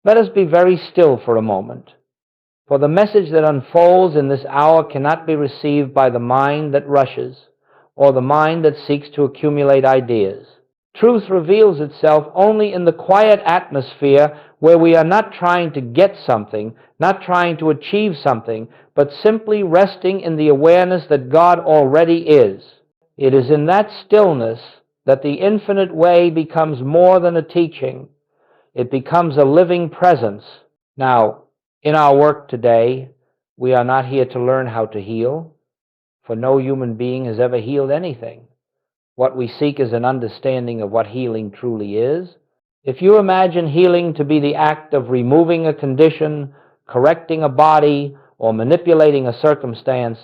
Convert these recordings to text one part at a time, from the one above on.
Let us be very still for a moment, for the message that unfolds in this hour cannot be received by the mind that rushes, or the mind that seeks to accumulate ideas. Truth reveals itself only in the quiet atmosphere where we are not trying to get something, not trying to achieve something, but simply resting in the awareness that God already is. It is in that stillness that the infinite way becomes more than a teaching. It becomes a living presence. Now, in our work today, we are not here to learn how to heal, for no human being has ever healed anything. What we seek is an understanding of what healing truly is. If you imagine healing to be the act of removing a condition, correcting a body, or manipulating a circumstance,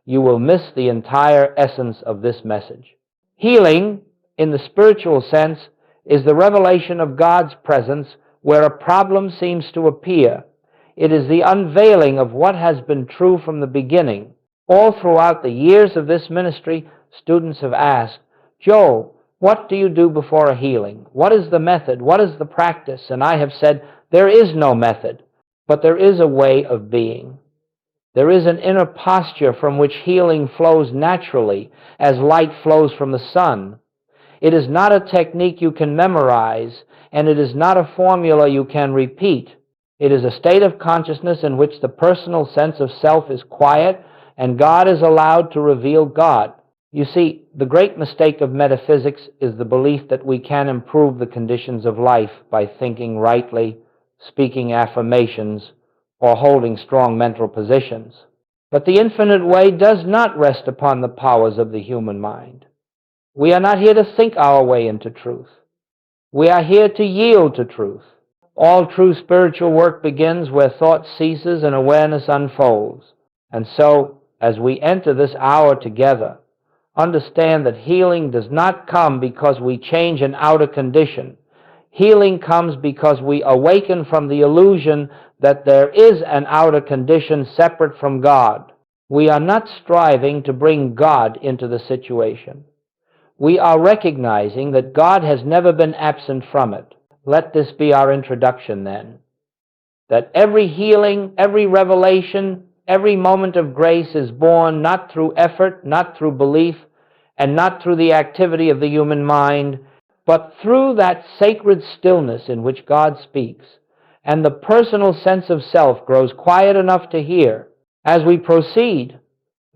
you will miss the entire essence of this message. Healing, in the spiritual sense, is the revelation of God's presence where a problem seems to appear. It is the unveiling of what has been true from the beginning. All throughout the years of this ministry, students have asked, "Joe, what do you do before a healing? What is the method? What is the practice?" And I have said, there is no method, but there is a way of being. There is an inner posture from which healing flows naturally, as light flows from the sun. It is not a technique you can memorize, and it is not a formula you can repeat. It is a state of consciousness in which the personal sense of self is quiet, and God is allowed to reveal God. You see, the great mistake of metaphysics is the belief that we can improve the conditions of life by thinking rightly, speaking affirmations, or holding strong mental positions. But the infinite way does not rest upon the powers of the human mind. We are not here to think our way into truth. We are here to yield to truth. All true spiritual work begins where thought ceases and awareness unfolds. And so, as we enter this hour together, understand that healing does not come because we change an outer condition. Healing comes because we awaken from the illusion that there is an outer condition separate from God. We are not striving to bring God into the situation. We are recognizing that God has never been absent from it. Let this be our introduction then. That every healing, every revelation, every moment of grace is born not through effort, not through belief, and not through the activity of the human mind, but through that sacred stillness in which God speaks, and the personal sense of self grows quiet enough to hear. As we proceed,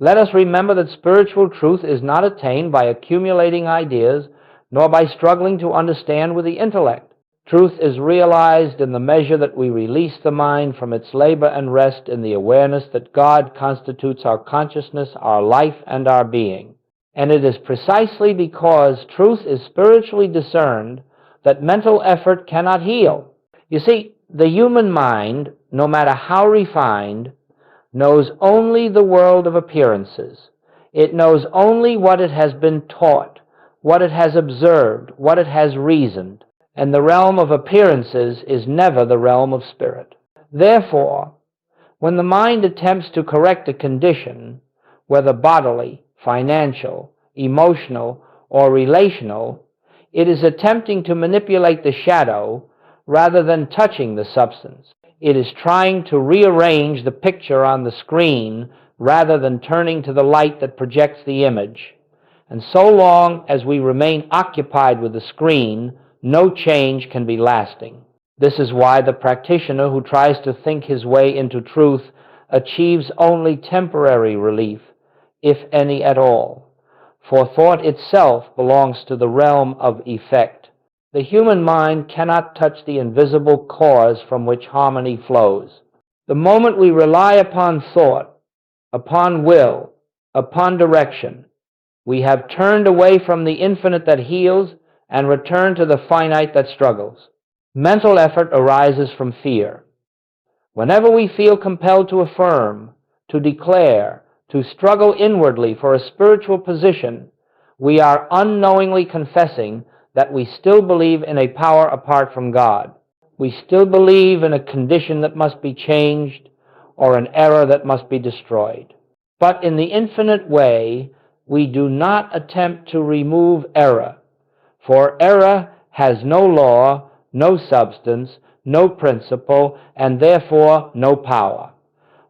let us remember that spiritual truth is not attained by accumulating ideas, nor by struggling to understand with the intellect. Truth is realized in the measure that we release the mind from its labor and rest in the awareness that God constitutes our consciousness, our life, and our being. And it is precisely because truth is spiritually discerned that mental effort cannot heal. You see, the human mind, no matter how refined, knows only the world of appearances. It knows only what it has been taught, what it has observed, what it has reasoned. And the realm of appearances is never the realm of spirit. Therefore, when the mind attempts to correct a condition, whether bodily, financial, emotional, or relational, it is attempting to manipulate the shadow rather than touching the substance. It is trying to rearrange the picture on the screen rather than turning to the light that projects the image. And so long as we remain occupied with the screen, no change can be lasting. This is why the practitioner who tries to think his way into truth achieves only temporary relief, if any at all. For thought itself belongs to the realm of effect. The human mind cannot touch the invisible cause from which harmony flows. The moment we rely upon thought, upon will, upon direction, we have turned away from the infinite that heals and returned to the finite that struggles. Mental effort arises from fear. Whenever we feel compelled to affirm, to declare, to struggle inwardly for a spiritual position, we are unknowingly confessing that we still believe in a power apart from God. We still believe in a condition that must be changed or an error that must be destroyed. But in the infinite way, we do not attempt to remove error, for error has no law, no substance, no principle, and therefore no power.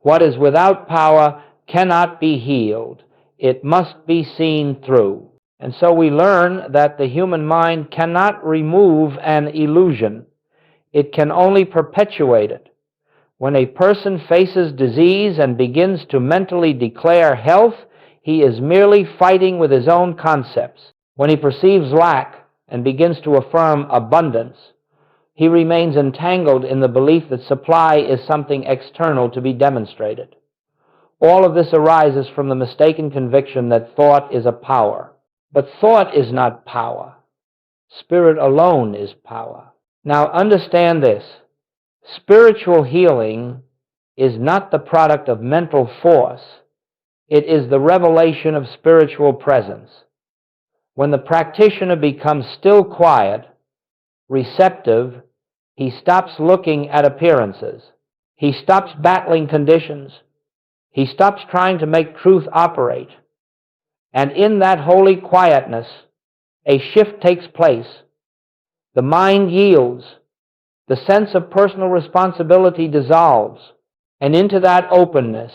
What is without power cannot be healed. It must be seen through. And so we learn that the human mind cannot remove an illusion. It can only perpetuate it. When a person faces disease and begins to mentally declare health, he is merely fighting with his own concepts. When he perceives lack and begins to affirm abundance, he remains entangled in the belief that supply is something external to be demonstrated. All of this arises from the mistaken conviction that thought is a power. But thought is not power. Spirit alone is power. Now understand this. Spiritual healing is not the product of mental force. It is the revelation of spiritual presence. When the practitioner becomes still quiet, receptive, he stops looking at appearances. He stops battling conditions. He stops trying to make truth operate. And in that holy quietness, a shift takes place. The mind yields. The sense of personal responsibility dissolves. And into that openness,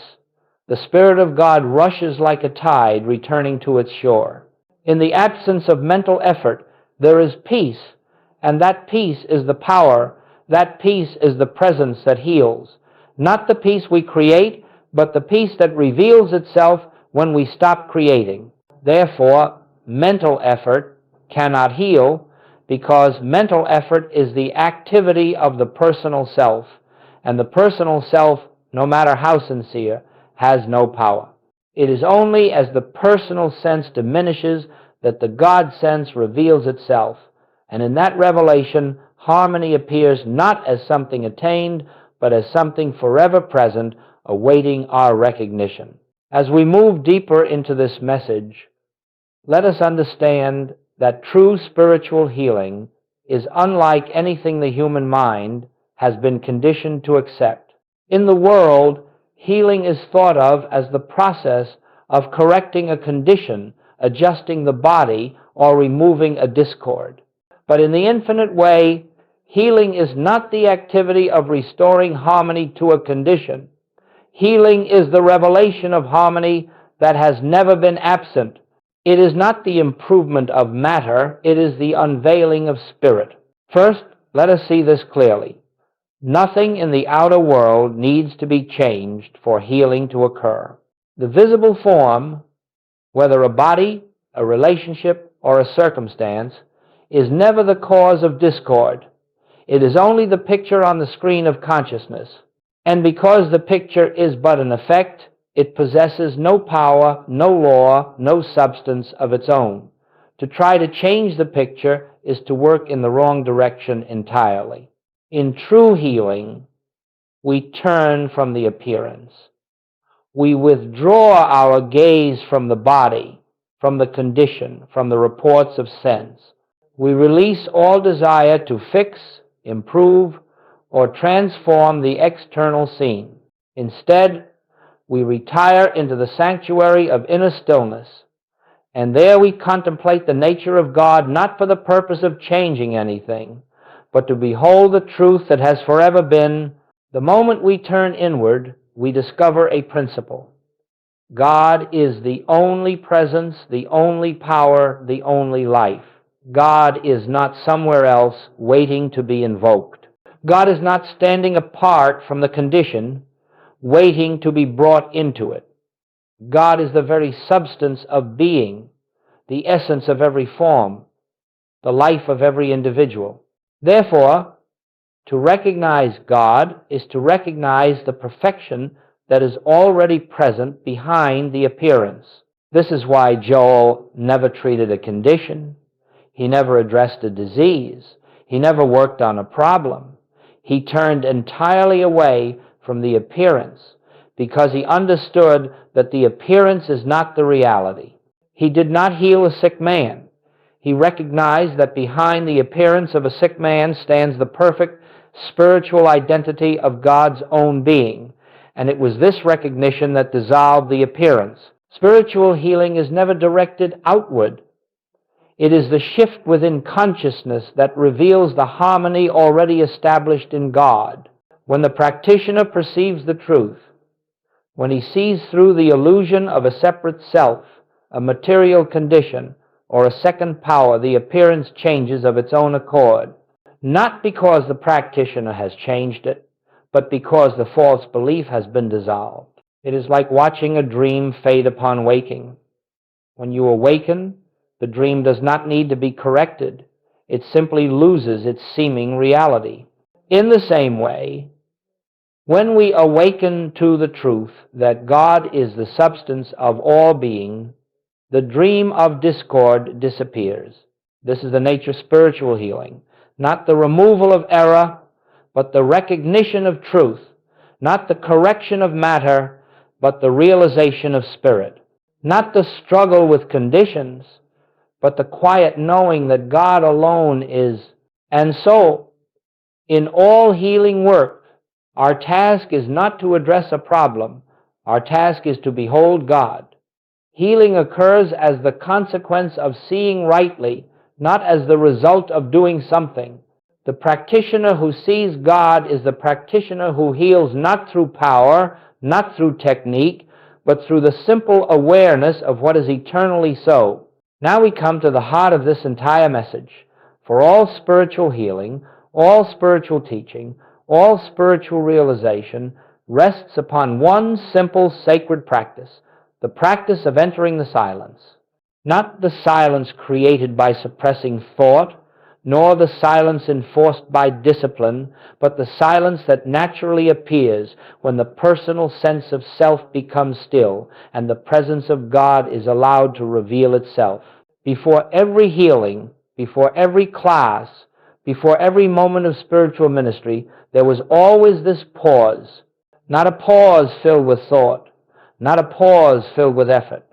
the Spirit of God rushes like a tide returning to its shore. In the absence of mental effort, there is peace, and that peace is the power, that peace is the presence that heals. Not the peace we create, but the peace that reveals itself when we stop creating. Therefore, mental effort cannot heal, because mental effort is the activity of the personal self, and the personal self, no matter how sincere, has no power. It is only as the personal sense diminishes that the God sense reveals itself, and in that revelation, harmony appears not as something attained, but as something forever present, awaiting our recognition. As we move deeper into this message, let us understand that true spiritual healing is unlike anything the human mind has been conditioned to accept. In the world, healing is thought of as the process of correcting a condition, adjusting the body, or removing a discord. But in the infinite way, healing is not the activity of restoring harmony to a condition. Healing is the revelation of harmony that has never been absent. It is not the improvement of matter, it is the unveiling of spirit. First, let us see this clearly. Nothing in the outer world needs to be changed for healing to occur. The visible form, whether a body, a relationship, or a circumstance, is never the cause of discord. It is only the picture on the screen of consciousness. And because the picture is but an effect, it possesses no power, no law, no substance of its own. To try to change the picture is to work in the wrong direction entirely. In true healing, we turn from the appearance. We withdraw our gaze from the body, from the condition, from the reports of sense. We release all desire to fix, improve, or transform the external scene. Instead, we retire into the sanctuary of inner stillness, and there we contemplate the nature of God, not for the purpose of changing anything, but to behold the truth that has forever been. The moment we turn inward, we discover a principle. God is the only presence, the only power, the only life. God is not somewhere else waiting to be invoked. God is not standing apart from the condition, waiting to be brought into it. God is the very substance of being, the essence of every form, the life of every individual. Therefore, to recognize God is to recognize the perfection that is already present behind the appearance. This is why Joel never treated a condition. He never addressed a disease. He never worked on a problem. He turned entirely away from the appearance because he understood that the appearance is not the reality. He did not heal a sick man. He recognized that behind the appearance of a sick man stands the perfect spiritual identity of God's own being, and it was this recognition that dissolved the appearance. Spiritual healing is never directed outward. It is the shift within consciousness that reveals the harmony already established in God. When the practitioner perceives the truth, when he sees through the illusion of a separate self, a material condition, or a second power, the appearance changes of its own accord, not because the practitioner has changed it, but because the false belief has been dissolved. It is like watching a dream fade upon waking. When you awaken, the dream does not need to be corrected. It simply loses its seeming reality. In the same way, when we awaken to the truth that God is the substance of all being, the dream of discord disappears. This is the nature of spiritual healing. Not the removal of error, but the recognition of truth. Not the correction of matter, but the realization of spirit. Not the struggle with conditions, but the quiet knowing that God alone is. And so, in all healing work, our task is not to address a problem. Our task is to behold God. Healing occurs as the consequence of seeing rightly, not as the result of doing something. The practitioner who sees God is the practitioner who heals not through power, not through technique, but through the simple awareness of what is eternally so. Now we come to the heart of this entire message. For all spiritual healing, all spiritual teaching, all spiritual realization rests upon one simple sacred practice, the practice of entering the silence. Not the silence created by suppressing thought, nor the silence enforced by discipline, but the silence that naturally appears when the personal sense of self becomes still and the presence of God is allowed to reveal itself. Before every healing, before every class, before every moment of spiritual ministry, there was always this pause. Not a pause filled with thought, not a pause filled with effort,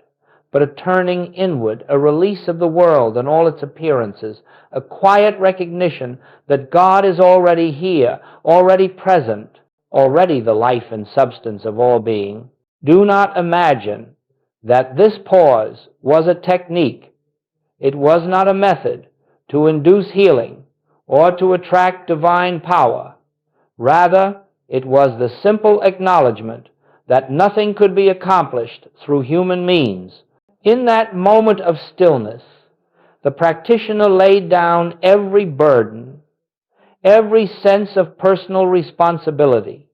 but a turning inward, a release of the world and all its appearances, a quiet recognition that God is already here, already present, already the life and substance of all being. Do not imagine that this pause was a technique. It was not a method to induce healing or to attract divine power. Rather, it was the simple acknowledgement that nothing could be accomplished through human means. In that moment of stillness, the practitioner laid down every burden, every sense of personal responsibility,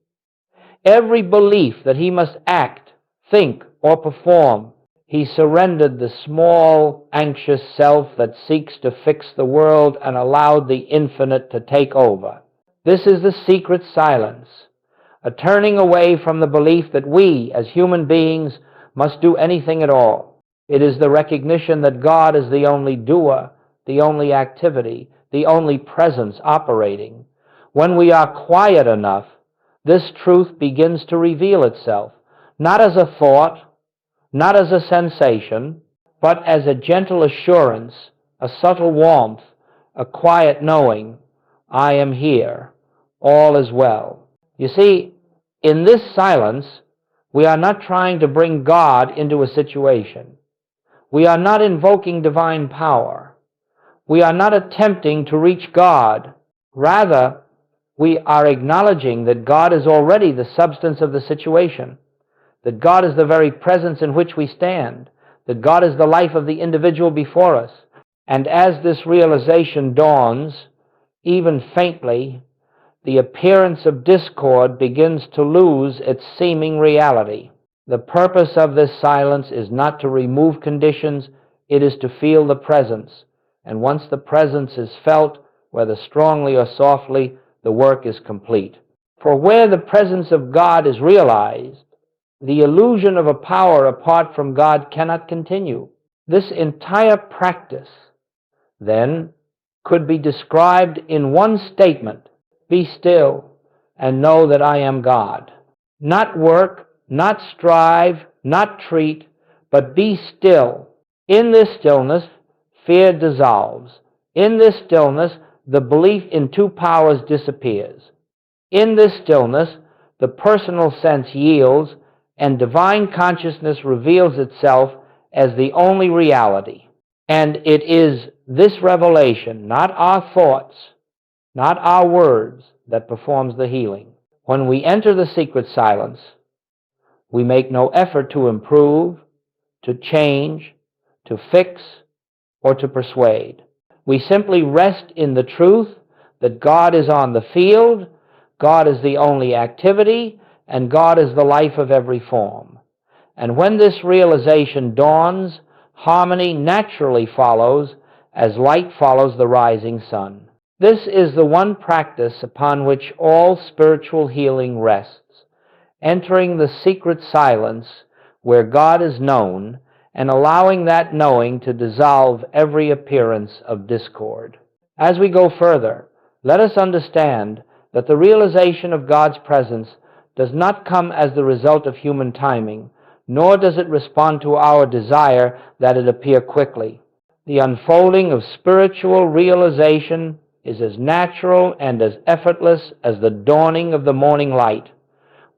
every belief that he must act, think, or perform. He surrendered the small, anxious self that seeks to fix the world and allowed the infinite to take over. This is the secret silence, a turning away from the belief that we, as human beings, must do anything at all. It is the recognition that God is the only doer, the only activity, the only presence operating. When we are quiet enough, this truth begins to reveal itself, not as a thought, not as a sensation, but as a gentle assurance, a subtle warmth, a quiet knowing, I am here, all is well. You see, in this silence, we are not trying to bring God into a situation. We are not invoking divine power. We are not attempting to reach God. Rather, we are acknowledging that God is already the substance of the situation, that God is the very presence in which we stand, that God is the life of the individual before us. And as this realization dawns, even faintly, the appearance of discord begins to lose its seeming reality. The purpose of this silence is not to remove conditions, it is to feel the presence. And once the presence is felt, whether strongly or softly, the work is complete. For where the presence of God is realized, the illusion of a power apart from God cannot continue. This entire practice, then, could be described in one statement: be still and know that I am God. Not work, not strive, not treat, but be still. In this stillness, fear dissolves. In this stillness, the belief in two powers disappears. In this stillness, the personal sense yields, and divine consciousness reveals itself as the only reality. And it is this revelation, not our thoughts, not our words, that performs the healing. When we enter the secret silence, we make no effort to improve, to change, to fix, or to persuade. We simply rest in the truth that God is on the field, God is the only activity, and God is the life of every form. And when this realization dawns, harmony naturally follows, as light follows the rising sun. This is the one practice upon which all spiritual healing rests, entering the secret silence where God is known, and allowing that knowing to dissolve every appearance of discord. As we go further, let us understand that the realization of God's presence does not come as the result of human timing, nor does it respond to our desire that it appear quickly. The unfolding of spiritual realization is as natural and as effortless as the dawning of the morning light.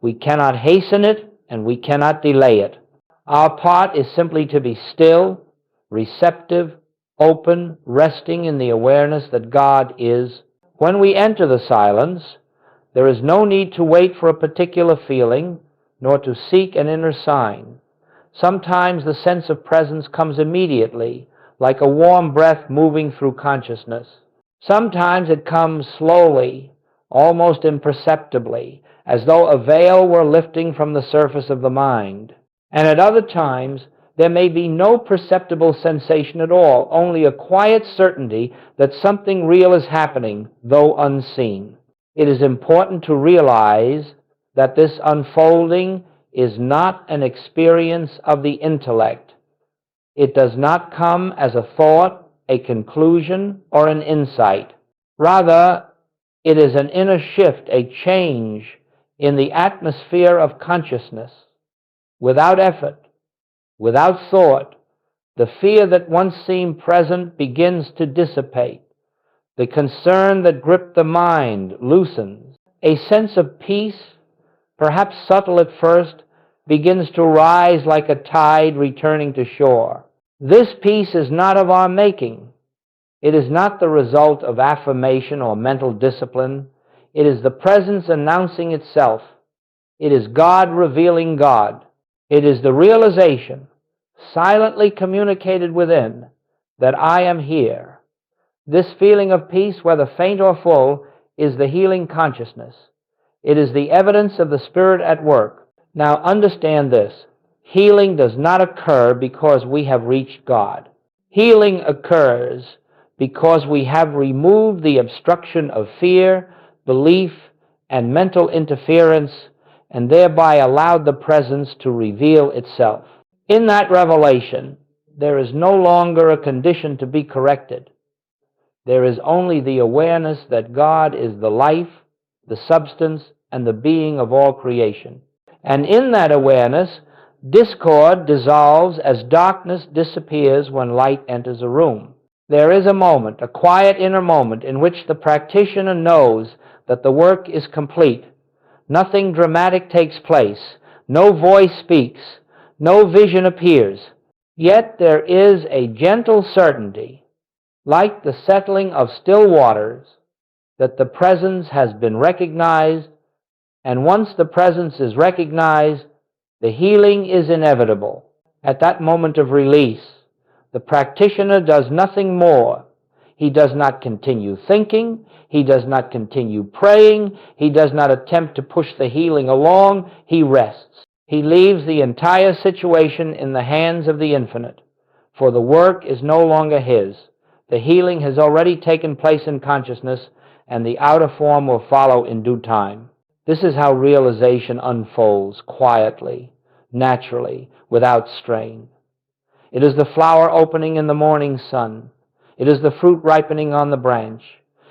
We cannot hasten it, and we cannot delay it. Our part is simply to be still, receptive, open, resting in the awareness that God is. When we enter the silence, there is no need to wait for a particular feeling, nor to seek an inner sign. Sometimes the sense of presence comes immediately, like a warm breath moving through consciousness. Sometimes it comes slowly, almost imperceptibly, as though a veil were lifting from the surface of the mind. And at other times, there may be no perceptible sensation at all, only a quiet certainty that something real is happening, though unseen. It is important to realize that this unfolding is not an experience of the intellect. It does not come as a thought, a conclusion, or an insight. Rather, it is an inner shift, a change in the atmosphere of consciousness. Without effort, without thought, the fear that once seemed present begins to dissipate. The concern that gripped the mind loosens. A sense of peace, perhaps subtle at first, begins to rise like a tide returning to shore. This peace is not of our making. It is not the result of affirmation or mental discipline. It is the presence announcing itself. It is God revealing God. It is the realization, silently communicated within, that I am here. This feeling of peace, whether faint or full, is the healing consciousness. It is the evidence of the Spirit at work. Now understand this. Healing does not occur because we have reached God. Healing occurs because we have removed the obstruction of fear, belief, and mental interference, and thereby allowed the presence to reveal itself. In that revelation, there is no longer a condition to be corrected. There is only the awareness that God is the life, the substance, and the being of all creation. And in that awareness, discord dissolves as darkness disappears when light enters a room. There is a moment, a quiet inner moment, in which the practitioner knows that the work is complete. Nothing dramatic takes place. No voice speaks. No vision appears. Yet there is a gentle certainty, like the settling of still waters, that the presence has been recognized, and once the presence is recognized, the healing is inevitable. At that moment of release, the practitioner does nothing more. He does not continue thinking. He does not continue praying. He does not attempt to push the healing along. He rests. He leaves the entire situation in the hands of the infinite, for the work is no longer his. The healing has already taken place in consciousness, and the outer form will follow in due time. This is how realization unfolds quietly, naturally, without strain. It is the flower opening in the morning sun. It is the fruit ripening on the branch.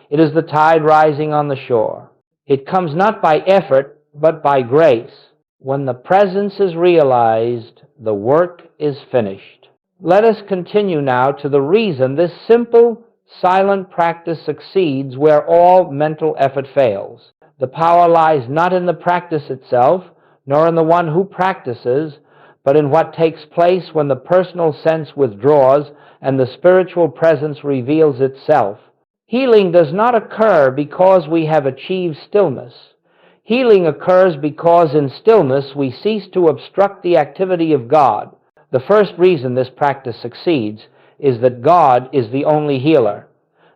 It is the tide rising on the shore. It comes not by effort, but by grace. When the presence is realized, the work is finished. Let us continue now to the reason this simple, silent practice succeeds where all mental effort fails. The power lies not in the practice itself, nor in the one who practices, but in what takes place when the personal sense withdraws and the spiritual presence reveals itself. Healing does not occur because we have achieved stillness. Healing occurs because in stillness we cease to obstruct the activity of God. The first reason this practice succeeds is that God is the only healer.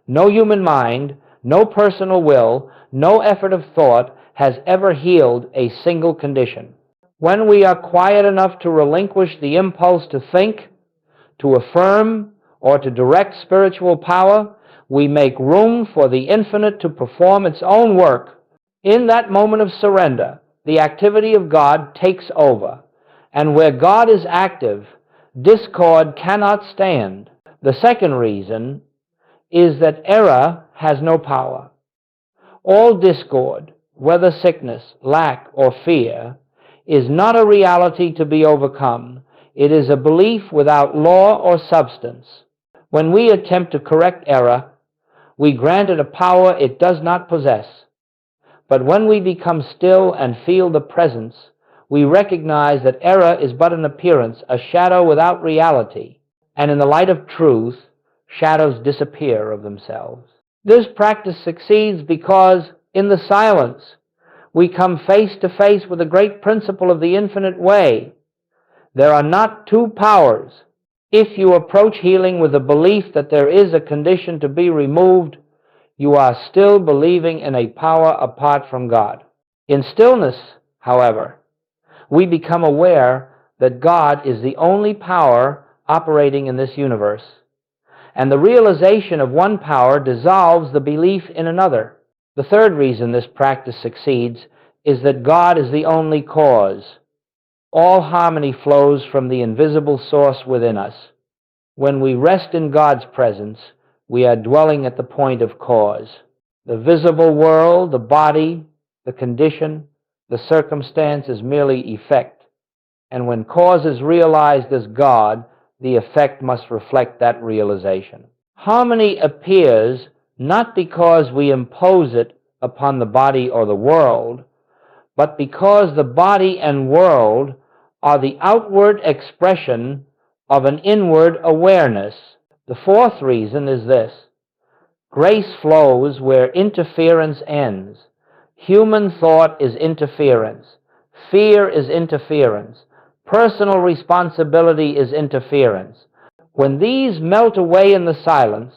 No human mind, no personal will, no effort of thought has ever healed a single condition. When we are quiet enough to relinquish the impulse to think, to affirm, or to direct spiritual power, we make room for the infinite to perform its own work. In that moment of surrender, the activity of God takes over, and where God is active, discord cannot stand. The second reason is that error has no power. All discord, whether sickness, lack, or fear, is not a reality to be overcome. It is a belief without law or substance. When we attempt to correct error, we grant it a power it does not possess. But when we become still and feel the presence, we recognize that error is but an appearance, a shadow without reality, and in the light of truth, shadows disappear of themselves. This practice succeeds because in the silence we come face to face with the great principle of the infinite way. There are not two powers. If you approach healing with the belief that there is a condition to be removed, you are still believing in a power apart from God. In stillness, however, we become aware that God is the only power operating in this universe, and the realization of one power dissolves the belief in another. The third reason this practice succeeds is that God is the only cause. All harmony flows from the invisible source within us. When we rest in God's presence, we are dwelling at the point of cause. The visible world, the body, the condition, the circumstance is merely effect. And when cause is realized as God, the effect must reflect that realization. Harmony appears not because we impose it upon the body or the world, but because the body and world are the outward expression of an inward awareness. The fourth reason is this: grace flows where interference ends. Human thought is interference. Fear is interference. Personal responsibility is interference. When these melt away in the silence,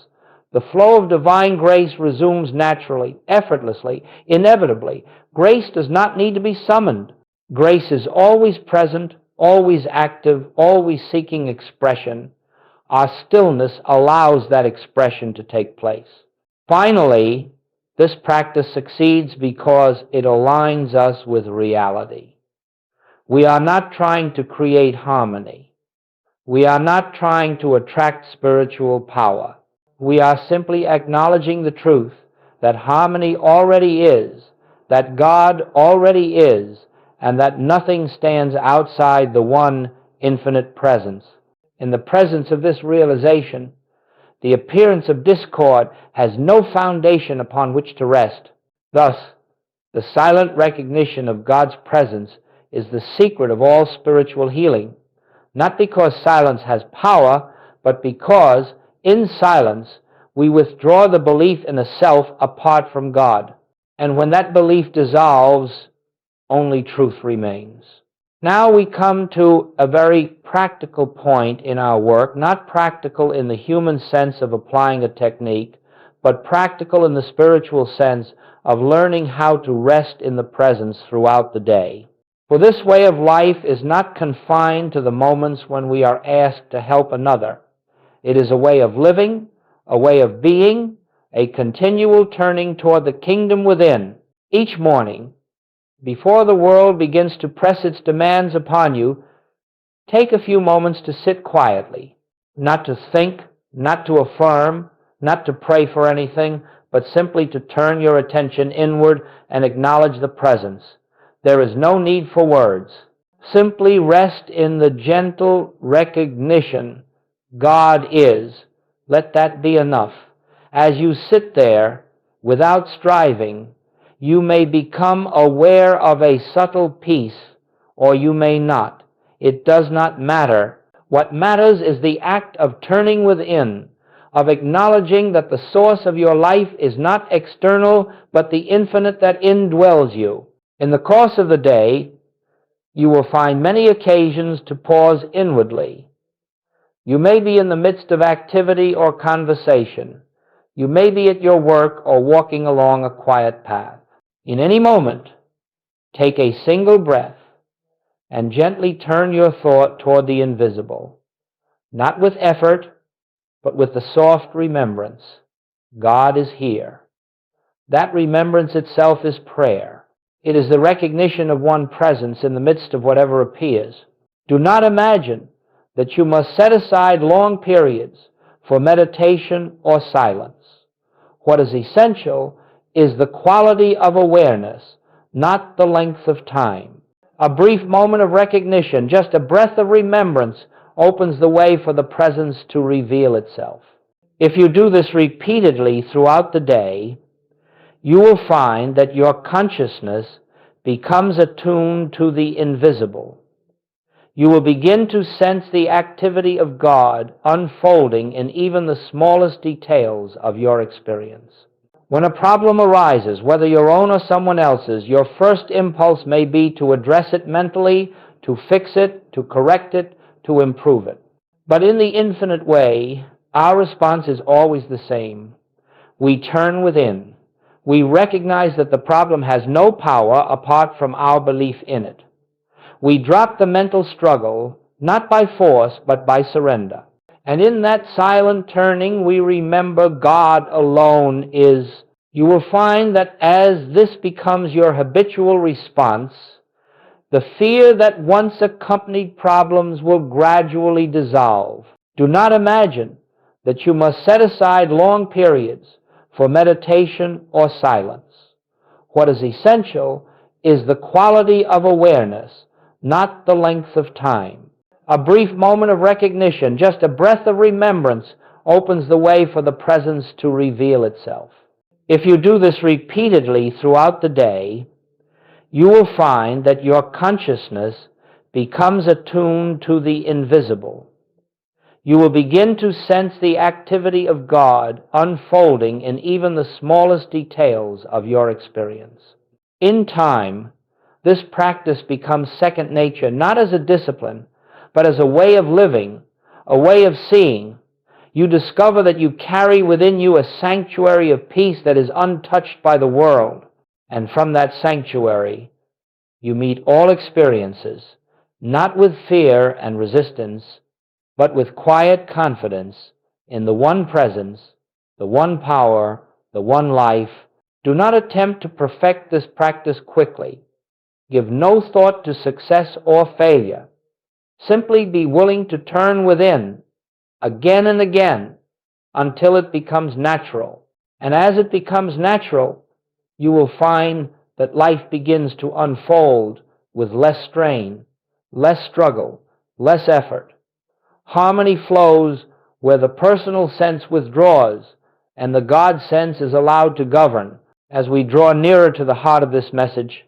the flow of divine grace resumes naturally, effortlessly, inevitably. Grace does not need to be summoned. Grace is always present, always active, always seeking expression. Our stillness allows that expression to take place. Finally, this practice succeeds because it aligns us with reality. We are not trying to create harmony. We are not trying to attract spiritual power. We are simply acknowledging the truth that harmony already is, that God already is, and that nothing stands outside the one infinite presence. In the presence of this realization, the appearance of discord has no foundation upon which to rest. Thus, the silent recognition of God's presence is the secret of all spiritual healing, not because silence has power, but because in silence we withdraw the belief in a self apart from God. And when that belief dissolves, only truth remains. Now we come to a very practical point in our work, not practical in the human sense of applying a technique, but practical in the spiritual sense of learning how to rest in the presence throughout the day. For this way of life is not confined to the moments when we are asked to help another. It is a way of living, a way of being, a continual turning toward the kingdom within. Each morning, before the world begins to press its demands upon you, take a few moments to sit quietly, not to think, not to affirm, not to pray for anything, but simply to turn your attention inward and acknowledge the presence. There is no need for words. Simply rest in the gentle recognition God is. Let that be enough. As you sit there, without striving, you may become aware of a subtle peace, or you may not. It does not matter. What matters is the act of turning within, of acknowledging that the source of your life is not external, but the infinite that indwells you. In the course of the day, you will find many occasions to pause inwardly. You may be in the midst of activity or conversation. You may be at your work or walking along a quiet path. In any moment, take a single breath and gently turn your thought toward the invisible, not with effort, but with the soft remembrance. God is here. That remembrance itself is prayer. It is the recognition of one presence in the midst of whatever appears. Do not imagine that you must set aside long periods for meditation or silence. What is essential is the quality of awareness, not the length of time. A brief moment of recognition, just a breath of remembrance, opens the way for the presence to reveal itself. If you do this repeatedly throughout the day, you will find that your consciousness becomes attuned to the invisible. You will begin to sense the activity of God unfolding in even the smallest details of your experience. When a problem arises, whether your own or someone else's, your first impulse may be to address it mentally, to fix it, to correct it, to improve it. But in the infinite way, our response is always the same. We turn within. We recognize that the problem has no power apart from our belief in it. We drop the mental struggle, not by force, but by surrender. And in that silent turning, we remember God alone is. You will find that as this becomes your habitual response, the fear that once accompanied problems will gradually dissolve. Do not imagine that you must set aside long periods for meditation or silence. What is essential is the quality of awareness, not the length of time. A brief moment of recognition, just a breath of remembrance, opens the way for the presence to reveal itself. If you do this repeatedly throughout the day, you will find that your consciousness becomes attuned to the invisible. You will begin to sense the activity of God unfolding in even the smallest details of your experience. In time, this practice becomes second nature, not as a discipline, but as a way of living, a way of seeing. You discover that you carry within you a sanctuary of peace that is untouched by the world. And from that sanctuary, you meet all experiences, not with fear and resistance, but with quiet confidence in the one presence, the one power, the one life. Do not attempt to perfect this practice quickly. Give no thought to success or failure. Simply be willing to turn within again and again until it becomes natural. And as it becomes natural, you will find that life begins to unfold with less strain, less struggle, less effort. Harmony flows where the personal sense withdraws and the God sense is allowed to govern. As we draw nearer to the heart of this message,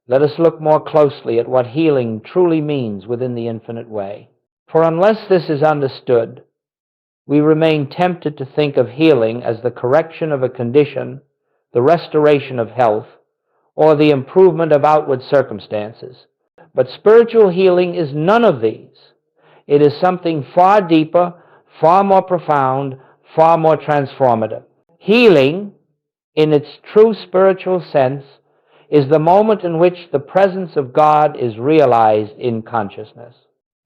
let us look more closely at what healing truly means within the infinite way. For unless this is understood, we remain tempted to think of healing as the correction of a condition, the restoration of health, or the improvement of outward circumstances. But spiritual healing is none of these. It is something far deeper, far more profound, far more transformative. Healing, in its true spiritual sense, is the moment in which the presence of God is realized in consciousness.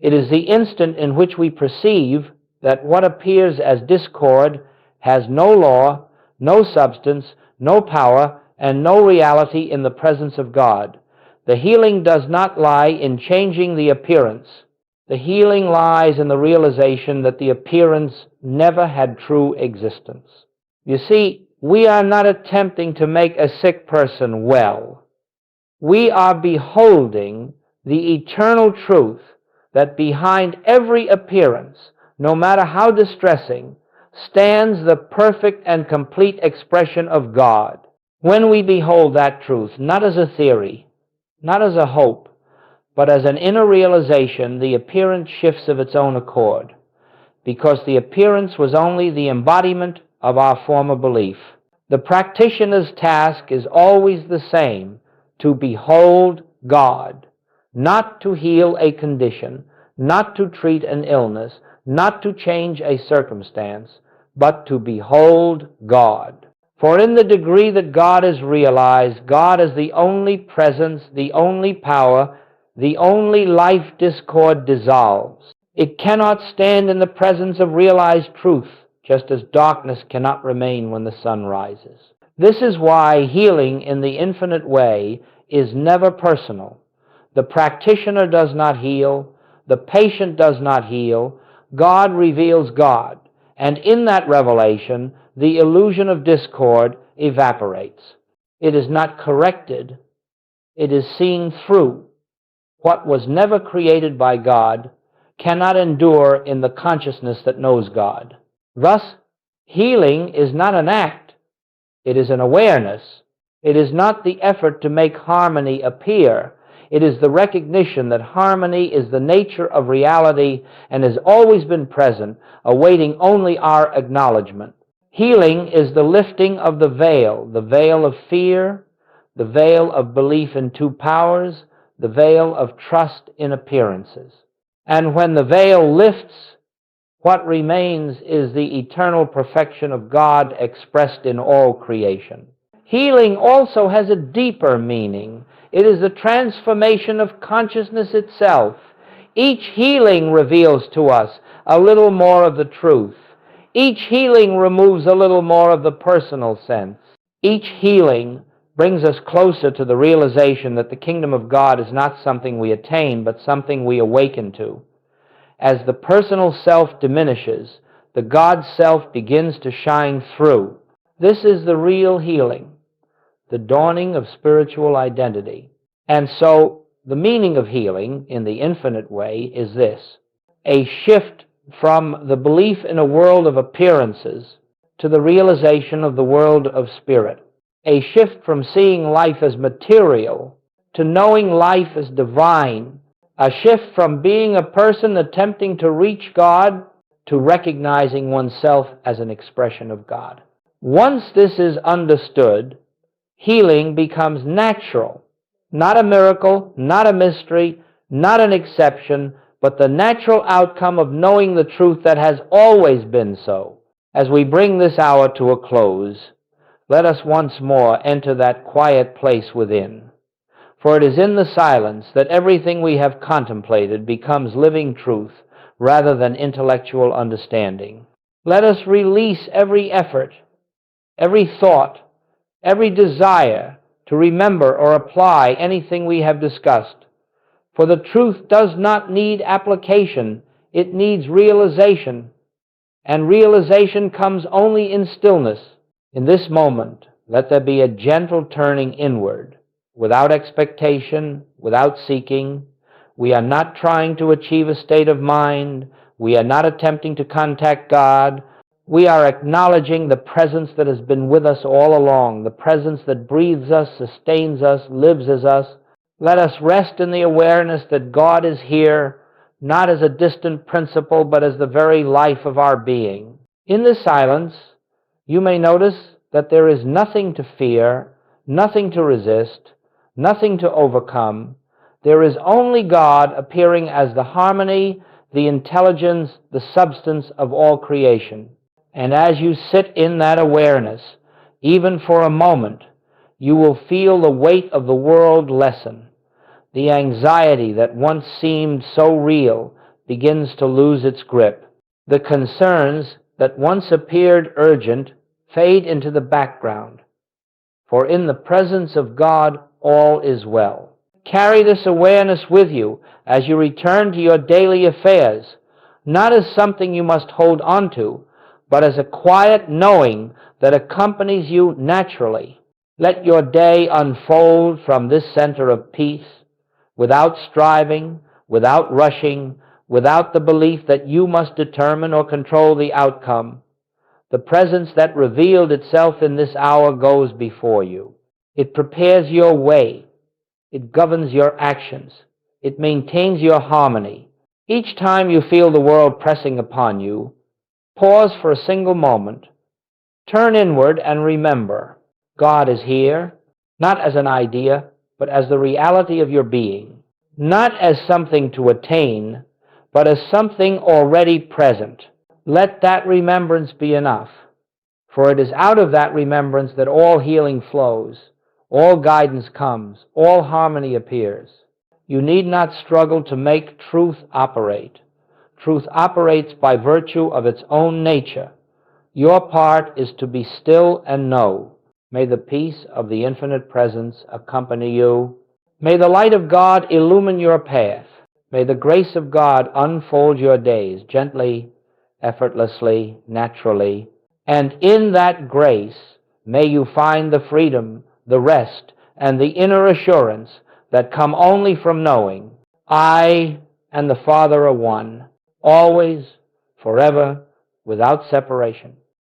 It is the instant in which we perceive that what appears as discord has no law, no substance, no power, and no reality in the presence of God. The healing does not lie in changing the appearance. The healing lies in the realization that the appearance never had true existence. You see, we are not attempting to make a sick person well. We are beholding the eternal truth that behind every appearance, no matter how distressing, stands the perfect and complete expression of God. When we behold that truth, not as a theory, not as a hope, but as an inner realization, the appearance shifts of its own accord, because the appearance was only the embodiment of our former belief. The practitioner's task is always the same: to behold God, not to heal a condition, not to treat an illness, not to change a circumstance, but to behold God. For in the degree that God is realized, God is the only presence, the only power, the only life discord dissolves. It cannot stand in the presence of realized truth, just as darkness cannot remain when the sun rises. This is why healing in the infinite way is never personal. The practitioner does not heal, the patient does not heal, God reveals God, and in that revelation, the illusion of discord evaporates. It is not corrected, it is seen through. What was never created by God cannot endure in the consciousness that knows God. Thus, healing is not an act, it is an awareness. It is not the effort to make harmony appear. It is the recognition that harmony is the nature of reality and has always been present, awaiting only our acknowledgement. Healing is the lifting of the veil of fear, the veil of belief in two powers, the veil of trust in appearances. And when the veil lifts, what remains is the eternal perfection of God expressed in all creation. Healing also has a deeper meaning. It is the transformation of consciousness itself. Each healing reveals to us a little more of the truth. Each healing removes a little more of the personal sense. Each healing brings us closer to the realization that the kingdom of God is not something we attain, but something we awaken to. As the personal self diminishes, the God self begins to shine through. This is the real healing, the dawning of spiritual identity. And so, the meaning of healing in the infinite way is this: a shift from the belief in a world of appearances to the realization of the world of spirit. A shift from seeing life as material to knowing life as divine. A shift from being a person attempting to reach God to recognizing oneself as an expression of God. Once this is understood, healing becomes natural, not a miracle, not a mystery, not an exception, but the natural outcome of knowing the truth that has always been so. As we bring this hour to a close, let us once more enter that quiet place within. For it is in the silence that everything we have contemplated becomes living truth rather than intellectual understanding. Let us release every effort, every thought, every desire to remember or apply anything we have discussed. For the truth does not need application, it needs realization, and realization comes only in stillness. In this moment, let there be a gentle turning inward, without expectation, without seeking. We are not trying to achieve a state of mind. We are not attempting to contact God. We are acknowledging the presence that has been with us all along, the presence that breathes us, sustains us, lives as us. Let us rest in the awareness that God is here, not as a distant principle, but as the very life of our being. In this silence, you may notice that there is nothing to fear, nothing to resist, nothing to overcome. There is only God appearing as the harmony, the intelligence, the substance of all creation. And as you sit in that awareness, even for a moment, you will feel the weight of the world lessen. The anxiety that once seemed so real begins to lose its grip. The concerns that once appeared urgent fade into the background. For in the presence of God, all is well. Carry this awareness with you as you return to your daily affairs, not as something you must hold on to, but as a quiet knowing that accompanies you naturally. Let your day unfold from this center of peace, without striving, without rushing, without the belief that you must determine or control the outcome. The presence that revealed itself in this hour goes before you. It prepares your way. It governs your actions. It maintains your harmony. Each time you feel the world pressing upon you, pause for a single moment, turn inward and remember, God is here, not as an idea, but as the reality of your being, not as something to attain, but as something already present. Let that remembrance be enough, for it is out of that remembrance that all healing flows, all guidance comes, all harmony appears. You need not struggle to make truth operate. Truth operates by virtue of its own nature. Your part is to be still and know. May the peace of the infinite presence accompany you. May the light of God illumine your path. May the grace of God unfold your days gently, effortlessly, naturally. And in that grace, may you find the freedom, the rest, and the inner assurance that come only from knowing I and the Father are one, always, forever, without separation.